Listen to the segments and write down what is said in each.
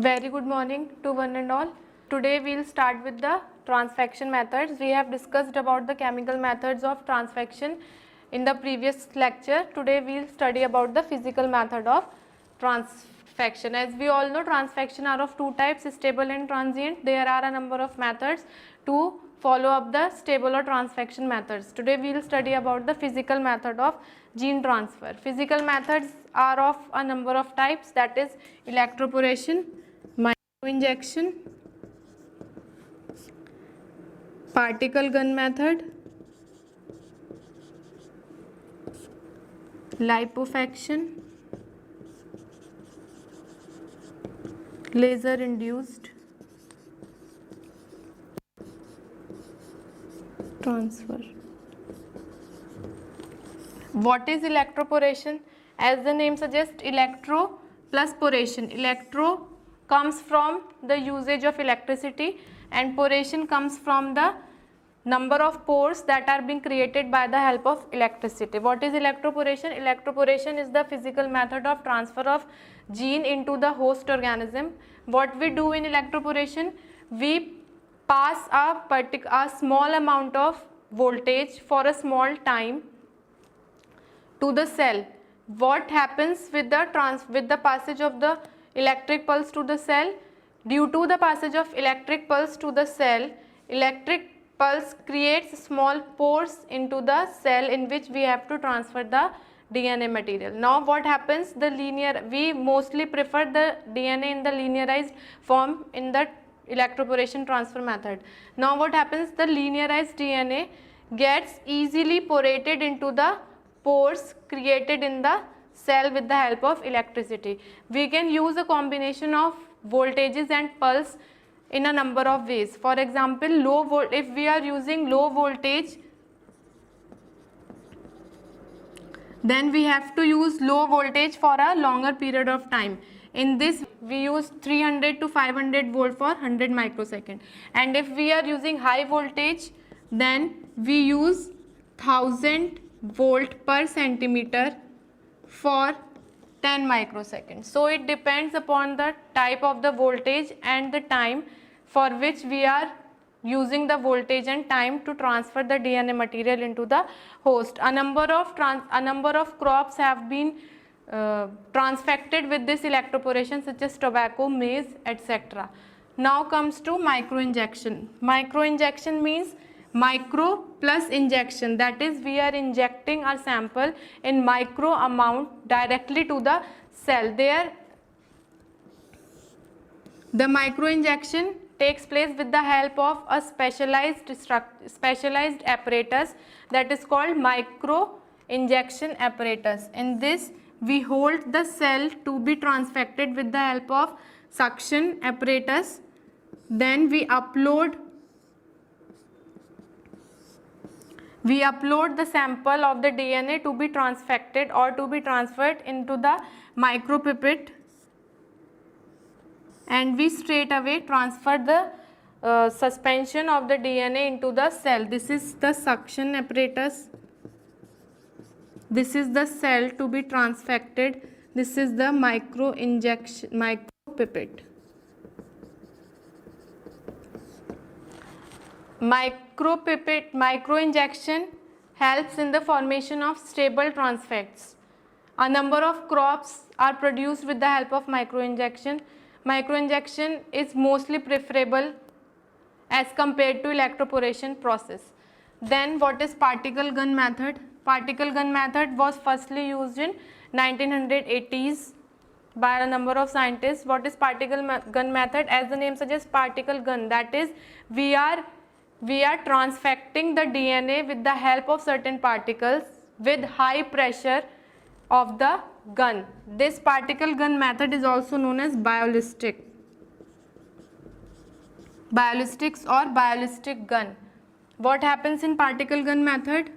Very good morning to one and all. Today we will start with the transfection methods. We have discussed about the chemical methods of transfection in the previous lecture. Today we will study about the physical method of transfection. As we all know, transfection are of two types, stable and transient. There are a number of methods to follow up the stable or transfection methods. Today we will study about the physical method of gene transfer. Physical methods are of a number of types, that is electroporation, microinjection, particle gun method, liposuction, laser induced transfer. What is electroporation? As the name suggests, electro plus poration. Electro comes from the usage of electricity and poration comes from the number of pores that are being created by the help of electricity. What is electroporation? Electroporation is the physical method of transfer of gene into the host organism. What we do in electroporation? We pass a small amount of voltage for a small time to the cell. What happens with the passage of the electric pulse to the cell? Due to the passage of electric pulse to the cell, electric pulse creates small pores into the cell in which we have to transfer the DNA material. Now what happens? We mostly prefer the DNA in the linearized form in the electroporation transfer method. Now what happens? The linearized DNA gets easily porated into the pores created in the cell with the help of electricity. We can use a combination of voltages and pulse in a number of ways. For example, if we are using low voltage, then we have to use low voltage for a longer period of time. In this we use 300 to 500 volt for 100 microsecond, and if we are using high voltage, then we use 1000 volt per centimeter for 10 microseconds. So it depends upon the type of the voltage and the time for which we are using the voltage and time to transfer the DNA material into the host. A number of crops have been transfected with this electroporation, such as tobacco, maize, etc. Now comes to microinjection. Microinjection means micro plus injection, that is we are injecting a sample in micro amount directly to the cell. There the microinjection takes place with the help of a specialized apparatus that is called micro injection apparatus. In this we hold the cell to be transfected with the help of suction apparatus. Then we upload the sample of the DNA to be transfected or to be transferred into the micropipette, and we straight away transfer the suspension of the DNA into the cell. This is the suction apparatus. This is the cell to be transfected. This is the micropipette. Microinjection helps in the formation of stable transfects. A number of crops are produced with the help of microinjection. Microinjection is mostly preferable as compared to electroporation process. Then what is particle gun method? Particle gun method was firstly used in 1980s by a number of scientists. What is particle gun method? As the name suggests, particle gun, that is we are transfecting the DNA with the help of certain particles with high pressure of the gun. This particle gun method is also known as ballistics or ballistic gun. What happens in particle gun method?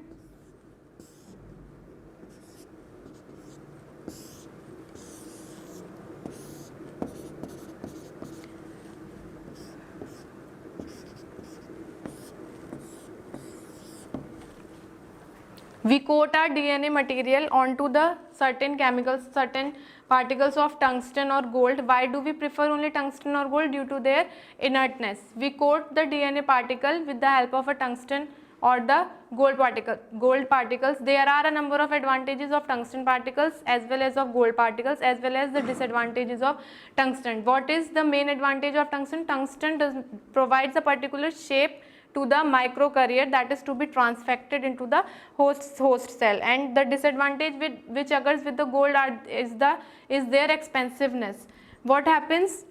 We coat our DNA material onto the certain chemicals, certain particles of tungsten or gold. Why do we prefer only tungsten or gold? Due to their inertness. We coat the DNA particle with the help of a tungsten or the gold particles. There are a number of advantages of tungsten particles as well as of gold particles, as well as the disadvantages of tungsten. What is the main advantage of tungsten? Tungsten provides a particular shape to the microcarrier, that is to be transfected into the host cell, and the disadvantage which occurs with the gold is their expensiveness. What happens?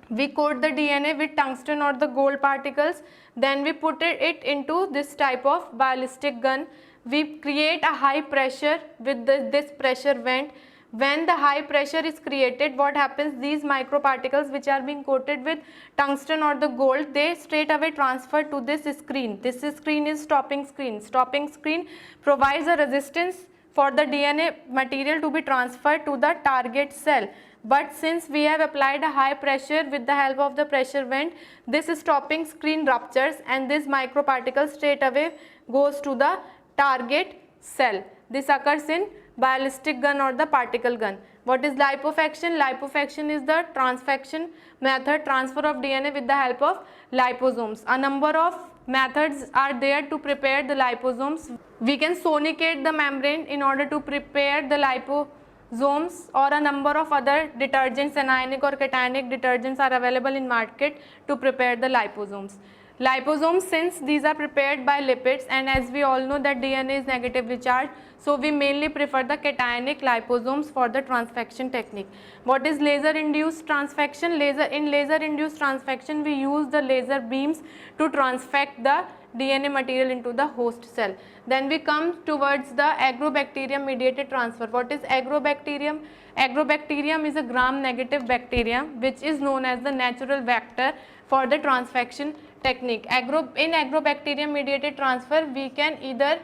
We coat the DNA with tungsten or the gold particles, then we put it into this type of ballistic gun. We create a high pressure with this pressure vent. When the high pressure is created, what happens? These microparticles which are being coated with tungsten or the gold, they straight away transfer to this screen. This screen is stopping screen. Stopping screen provides a resistance for the DNA material to be transferred to the target cell. But since we have applied a high pressure with the help of the pressure vent, this stopping screen ruptures and this microparticle straight away goes to the target cell. This occurs in ballistic gun or the particle gun. What is liposuction? Liposuction is the transfection method, transfer of DNA with the help of liposomes. A number of methods are there to prepare the liposomes. We can sonicate the membrane in order to prepare the liposomes, or a number of other detergents, anionic or cationic detergents are available in market to prepare the liposomes. Liposomes, since these are prepared by lipids, and as we all know that DNA is negatively charged, so we mainly prefer the cationic liposomes for the transfection technique. What is laser induced transfection? In laser induced transfection, we use the laser beams to transfect the DNA material into the host cell. Then we come towards the agrobacterium mediated transfer. What is agrobacterium? Agrobacterium is a gram-negative bacterium which is known as the natural vector for the transfection technique. In agrobacterium mediated transfer, we can either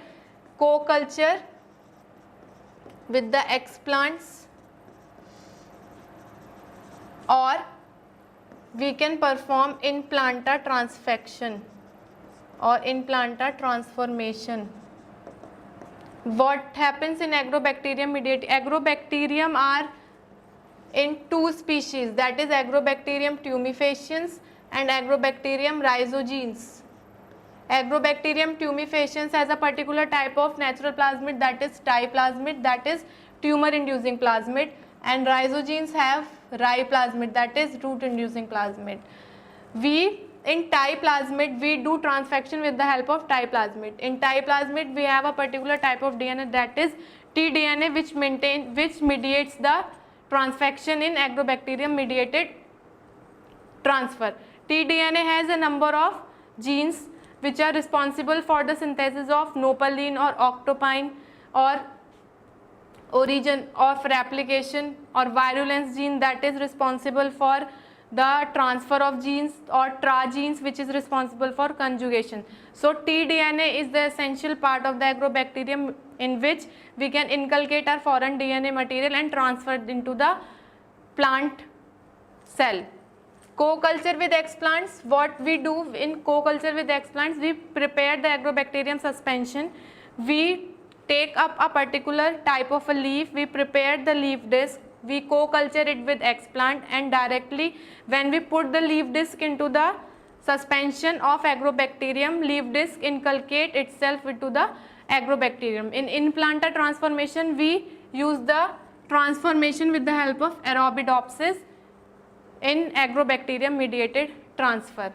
co-culture with the explants, or we can perform in planta transfection or in planta transformation. What happens in agrobacterium mediated? Agrobacterium are in two species, that is agrobacterium tumefaciens and agrobacterium rhizogenes. Agrobacterium tumefaciens has a particular type of natural plasmid, that is Ti plasmid, that is tumor inducing plasmid, and rhizogenes have Rhi plasmid, that is root inducing plasmid. In Ti plasmid, we do transfection with the help of Ti plasmid. In Ti plasmid, we have a particular type of DNA, that is tDNA, which mediates the transfection in agrobacterium mediated transfer. tDNA has a number of genes which are responsible for the synthesis of nopalin or octopine, or origin of replication, or virulence gene that is responsible for the transfer of genes, or tra genes which is responsible for conjugation. So tDNA is the essential part of the agrobacterium in which we can inculcate our foreign DNA material and transfer it into the plant cell. Co-culture with explants. What we do in co-culture with explants, we prepare the agrobacterium suspension. We take up a particular type of a leaf, we prepare the leaf disc, we co-culture it with explant, and directly when we put the leaf disc into the suspension of agrobacterium, leaf disc inculcate itself into the agrobacterium. In planta transformation, we use the transformation with the help of Arabidopsis in agrobacterium mediated transfer.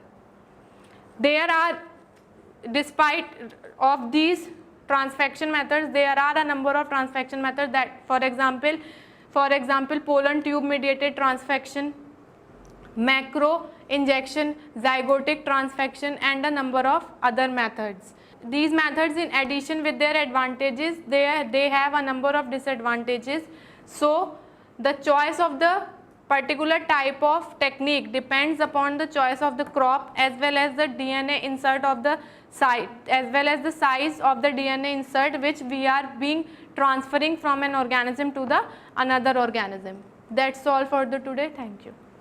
There are, despite of these transfection methods, there are a number of transfection methods that, for example pollen tube mediated transfection, macro injection, zygotic transfection, and a number of other methods. These methods, in addition with their advantages, they have a number of disadvantages. So the choice of the particular type of technique depends upon the choice of the crop, as well as the DNA insert of the site, as well as the size of the DNA insert which we are being transferring from an organism to the another organism. That's all for the today. Thank you.